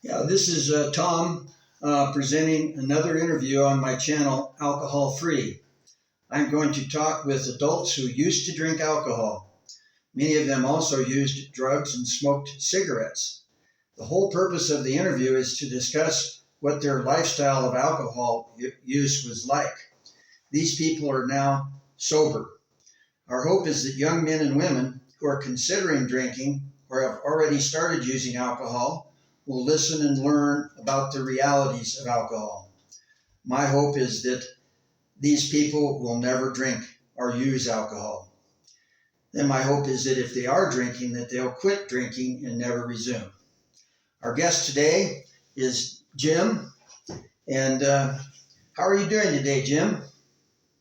Yeah, this is Tom presenting another interview on my channel, Alcohol Free. I'm going to talk with adults who used to drink alcohol. Many of them also used drugs and smoked cigarettes. The whole purpose of the interview is to discuss what their lifestyle of alcohol use was like. These people are now sober. Our hope is that young men and women who are considering drinking or have already started using alcohol will listen and learn about the realities of alcohol. My hope is that these people will never drink or use alcohol. Then my hope is that if they are drinking, that they'll quit drinking and never resume. Our guest today is Jim. And how are you doing today, Jim?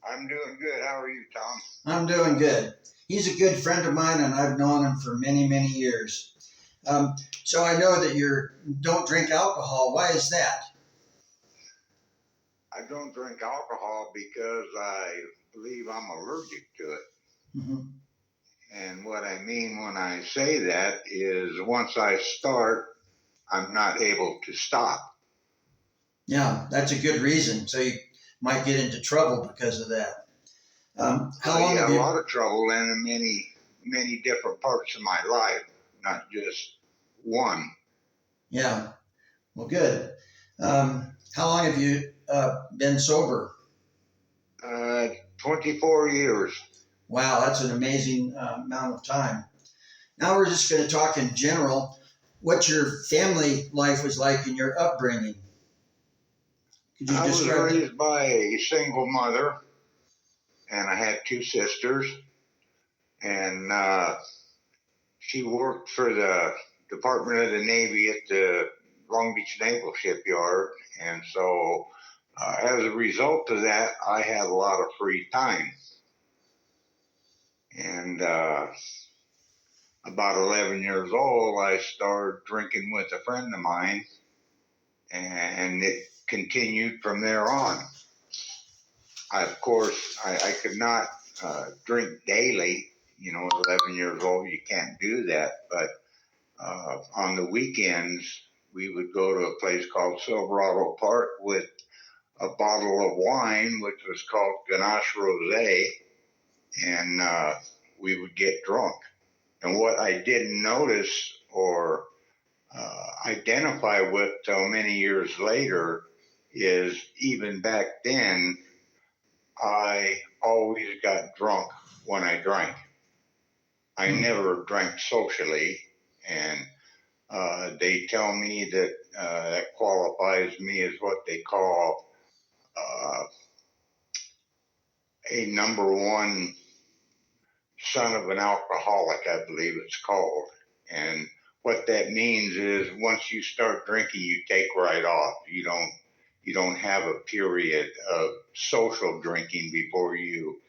I'm doing good. How are you, Tom? I'm doing good. He's a good friend of mine, and I've known him for many, many years. So I know that you don't drink alcohol. Why is that? I don't drink alcohol because I believe I'm allergic to it. Mm-hmm. And what I mean when I say that is once I start, I'm not able to stop. Yeah, that's a good reason. So you might get into trouble because of that. How long have you? A lot of trouble in many different parts of my life, not just one. Yeah, well, good. How long have you been sober? 24 years. Wow, that's an amazing amount of time. Now we're just going to talk in general what your family life was like in your upbringing. Could you I was describe it? raised by a single mother, and I had two sisters, and she worked for the Department of the Navy at the Long Beach Naval Shipyard, and so as a result of that, I had a lot of free time. And about 11 years old, I started drinking with a friend of mine, and it continued from there on. Of course, I could not drink daily. 11 years old, you can't do that. But on the weekends, we would go to a place called Silverado Park with a bottle of wine, which was called Ganache Rosé, and we would get drunk. And what I didn't notice or identify with till many years later is even back then, I always got drunk when I drank. I never drank socially, and they tell me that that qualifies me as what they call a number one son of an alcoholic, I believe it's called. And what that means is once you start drinking, you take right off. You don't have a period of social drinking before you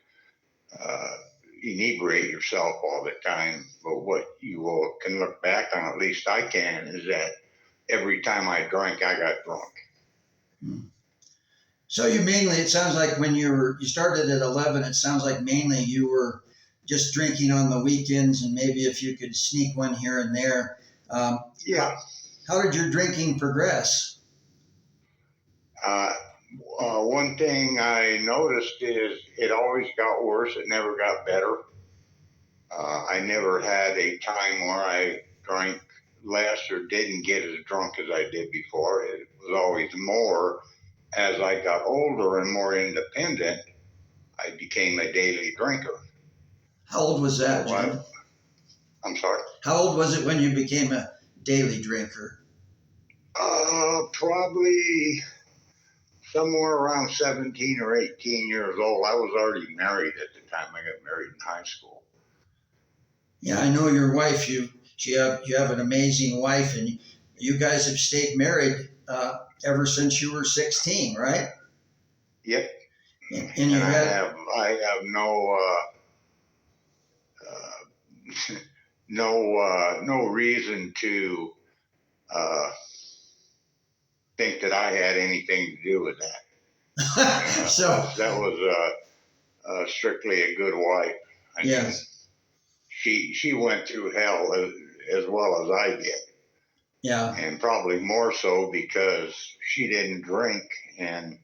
inebriate yourself all the time. But what you can look back on, at least I can, is that every time I drank, I got drunk. So it sounds like when you started at 11, it sounds like mainly you were just drinking on the weekends, and maybe if you could sneak one here and there. Yeah. How did your drinking progress? One thing I noticed is it always got worse. It never got better. I never had a time where I drank less or didn't get as drunk as I did before. It was always more. As I got older and more independent, I became a daily drinker. How old was that, Jim? I'm sorry? How old was it when you became a daily drinker? Probably somewhere around 17 or 18 years old. I was already married at the time. I got married in high school. Yeah, I know your wife. You have an amazing wife, and you guys have stayed married ever since you were 16, right? Yep. And you had. I have no reason to think that I had anything to do with that. So that was strictly a good wife. Yes. She went through hell as well as I did. Yeah. and probably more so because she didn't drink, and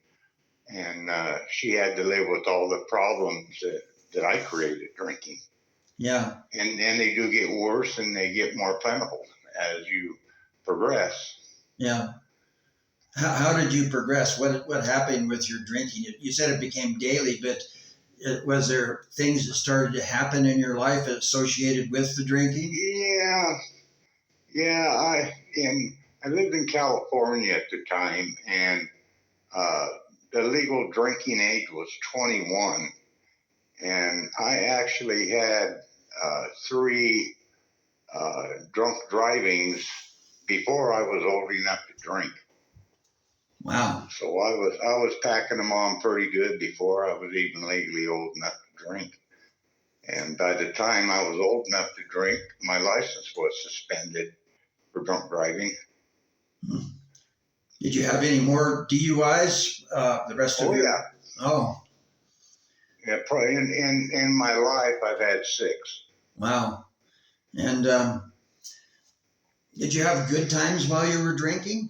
she had to live with all the problems that I created drinking. Yeah. And they do get worse, and they get more plentiful as you progress. Yeah. How did you progress? What happened with your drinking? You said it became daily, but was there things that started to happen in your life associated with the drinking? Yeah, yeah. I lived in California at the time, and uh, the legal drinking age was 21, and I actually had three drunk drivings before I was old enough to drink. Wow. So I was packing them on pretty good before I was even legally old enough to drink. And by the time I was old enough to drink, my license was suspended for drunk driving. Hmm. Did you have any more DUIs the rest of Oh your? yeah, Oh, yeah. Probably in my life, I've had six. wow. And did you have good times while you were drinking?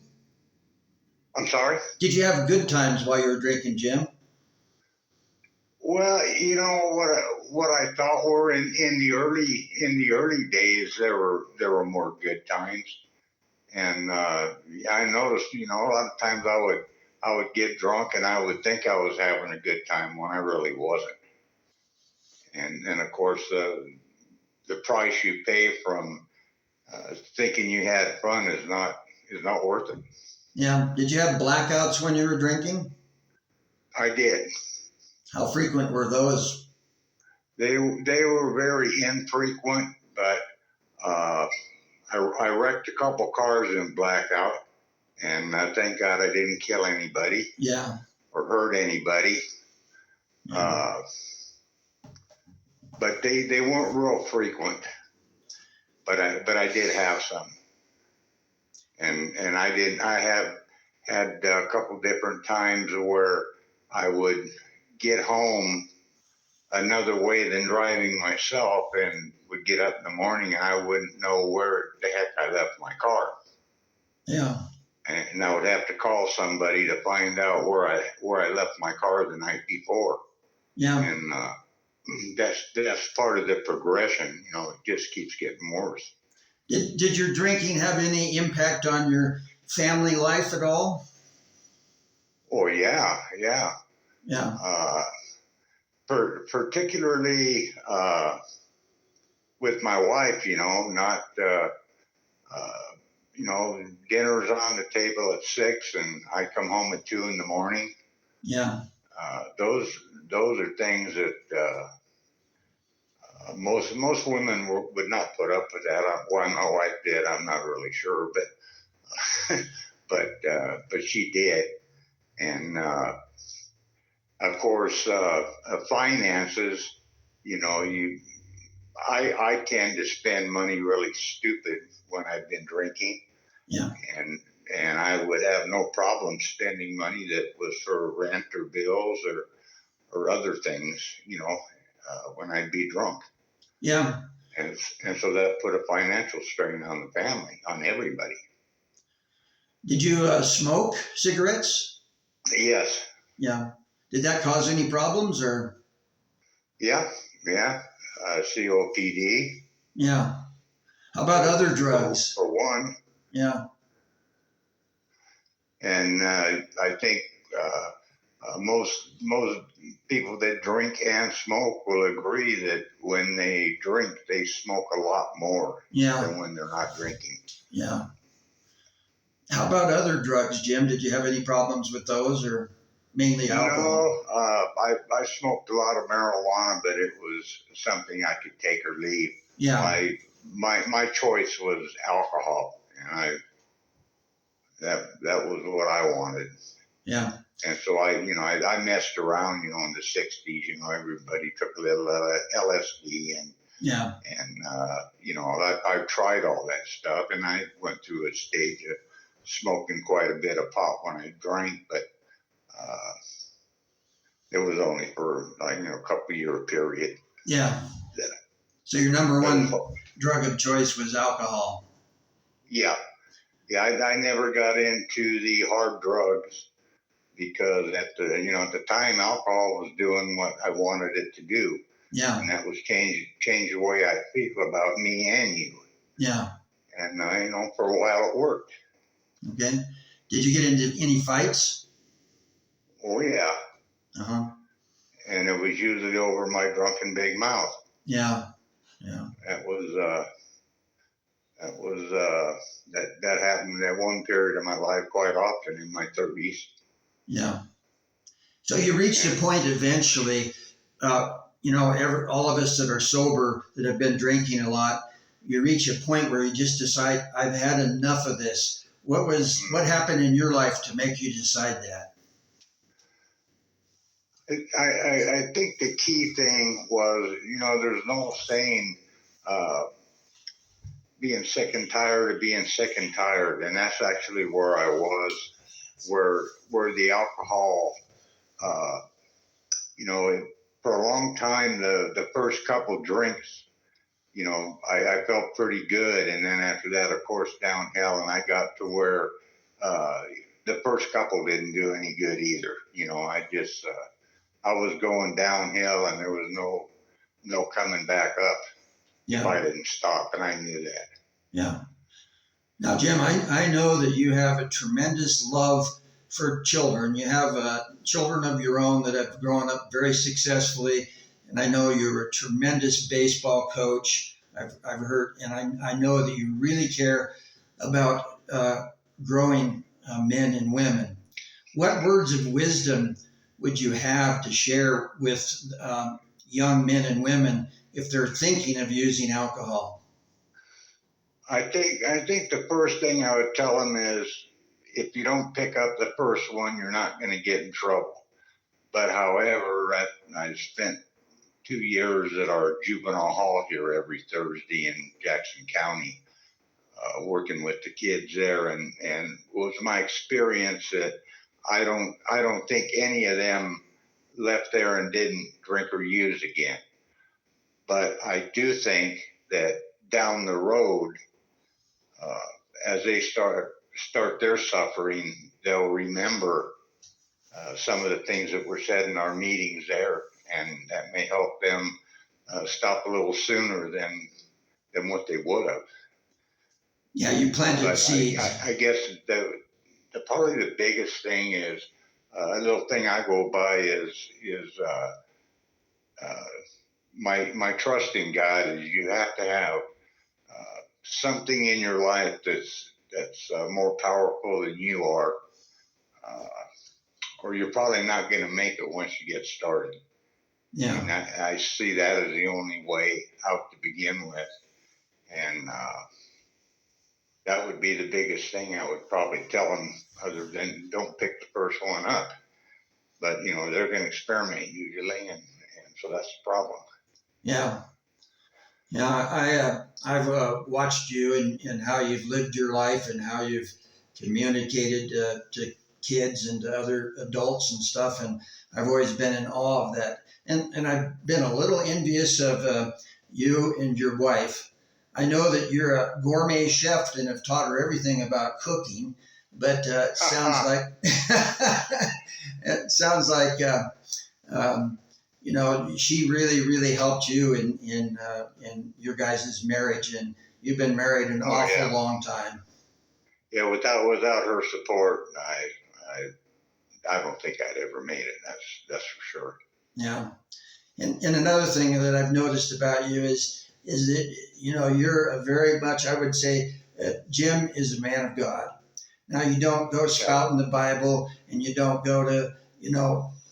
I'm sorry. Did you have good times while you were drinking, Jim? Well, you know what I thought were in the early days there were more good times, and I noticed a lot of times I would get drunk and I would think I was having a good time when I really wasn't, and of course the price you pay from thinking you had fun is not worth it. Yeah. Did you have blackouts when you were drinking? I did. How frequent were those? They were very infrequent, but uh, I wrecked a couple cars in blackout, and thank God I didn't kill anybody Yeah. or hurt anybody. Yeah. Uh, but they weren't real frequent. But I did have some, and I have had a couple different times where I would get home another way than driving myself, and would get up in the morning and I wouldn't know where the heck I left my car. Yeah. And I would have to call somebody to find out where I left my car the night before. Yeah. And that's part of the progression. It just keeps getting worse. Did your drinking have any impact on your family life at all? Oh yeah, yeah. Yeah. Uh, particularly with my wife, not dinner's on the table at 6, and I come home at 2 in the morning. Yeah. Those are things that most women would not put up with that. Why my wife did, I'm not really sure, but but she did, and of course finances. I tend to spend money really stupid when I've been drinking, Yeah. and I would have no problem spending money that was for rent or bills or other things, when I'd be drunk. Yeah. And so that put a financial strain on the family, on everybody. Did you smoke cigarettes? Yes. Yeah. Did that cause any problems or? Yeah. Yeah. COPD. Yeah. How about other drugs? For one. Yeah. And I think most people that drink and smoke will agree that when they drink, they smoke a lot more Yeah. than when they're not drinking. Yeah. How about other drugs, Jim? Did you have any problems with those or mainly alcohol? No, I smoked a lot of marijuana, but it was something I could take or leave. Yeah. My choice was alcohol, and that was what I wanted. Yeah. And so I messed around, in the 60s. Everybody took a little LSD, and Yeah. I tried all that stuff, and I went through a stage of smoking quite a bit of pot when I drank, but it was only for a couple year period. Yeah. That, So your number one drug of choice was alcohol. yeah, Yeah, I never got into the hard drugs because at the time alcohol was doing what I wanted it to do, Yeah, and that was change the way I feel about me and you. yeah. And for a while it worked. Okay. Did you get into any fights? Oh yeah, Uh huh. and it was usually over my drunken big mouth. Yeah, yeah, That was that was that happened at one period of my life quite often in my 30s. yeah. So you reached a And point eventually, all of us that are sober that have been drinking a lot, you reach a point where you just decide, I've had enough of this. What happened in your life to make you decide that? I think the key thing was, there's no saying being sick and tired of being sick and tired, and that's actually where I was, where the alcohol, uh, you know, for a long time, the first couple drinks, I felt pretty good, and then after that, of course, downhill, and I got to where uh, the first couple didn't do any good either. I was going downhill, and there was no coming back up if Yeah, I didn't stop, and I knew that. yeah. Now, Jim, I know that you have a tremendous love for children. You have children of your own that have grown up very successfully, and I know you're a tremendous baseball coach. I've heard, and I know that you really care about growing men and women. What words of wisdom would you have to share with young men and women if they're thinking of using alcohol? I think the first thing I would tell them is if you don't pick up the first one, you're not going to get in trouble. But however, I spent 2 years at our juvenile hall here every Thursday in Jackson County, working with the kids there, and it was my experience that I don't think any of them left there and didn't drink or use again. But I do think that down the road, uh, as they start their suffering, they'll remember some of the things that were said in our meetings there, and that may help them stop a little sooner than what they would have. Yeah, you planted But seeds. I guess the probably the biggest thing is a little thing I go by is uh, my trust in God is you have to have something in your life that's more powerful than you are, uh, or you're probably not going to make it once you get started. I mean, Yeah. I see that as the only way out to begin with, and that would be the biggest thing I would probably tell them, other than don't pick the first one up. But they're going to experiment usually, and so that's the problem. Yeah, yeah. I've watched you and how you've lived your life and how you've communicated to kids and to other adults and stuff, and I've always been in awe of that. And I've been a little envious of you and your wife. I know that you're a gourmet chef and have taught her everything about cooking, but it sounds like it sounds like. Um, she really, really helped you in your guys' marriage, and you've been married an Oh awful yeah, long time. yeah. Without her support, I don't think I'd ever made it. That's for sure. Yeah, and another thing that I've noticed about you is that you're a very much, I would say, Jim is a man of God. Now you don't go Okay. spouting the Bible, and you don't go to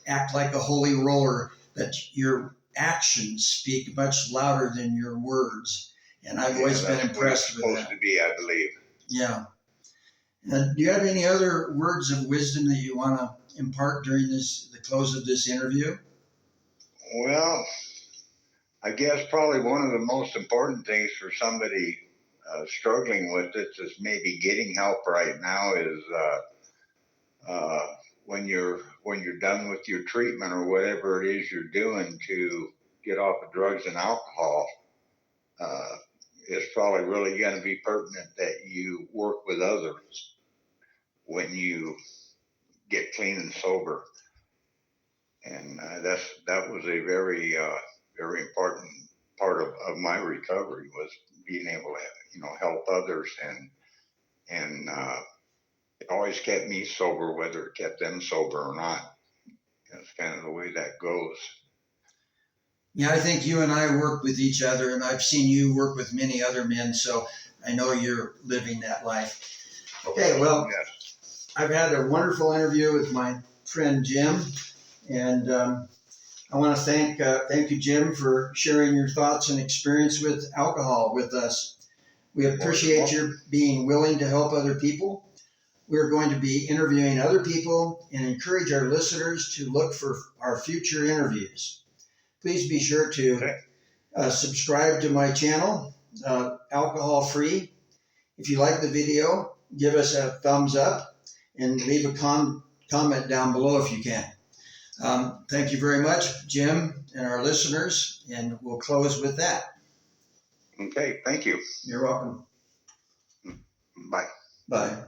act like a holy roller, but your actions speak much louder than your words. And I've Yeah, always been that's what it's impressed with supposed that. to be, I believe. Yeah. Do you have any other words of wisdom that you want to impart during the close of this interview? Well, I guess probably one of the most important things for somebody struggling with it is maybe getting help right now is when you're done with your treatment or whatever it is you're doing to get off of drugs and alcohol. Uh, it's probably really going to be pertinent that you work with others when you get clean and sober. And that was a very very important part of my recovery, was being able to help others, and it always kept me sober, whether it kept them sober or not. That's kind of the way that goes. Yeah, I think you and I work with each other, and I've seen you work with many other men, so I know you're living that life. Okay, well, Yes. I've had a wonderful interview with my friend Jim, and I want to thank you, Jim, for sharing your thoughts and experience with alcohol with us. We appreciate your being willing to help other people. We're going to be interviewing other people and encourage our listeners to look for our future interviews. Please be sure to subscribe to my channel, Alcohol Free. If you like the video, give us a thumbs up and leave a comment down below if you can. Thank you very much, Jim, and our listeners, and we'll close with that. Okay, thank you. You're welcome. Bye. Bye.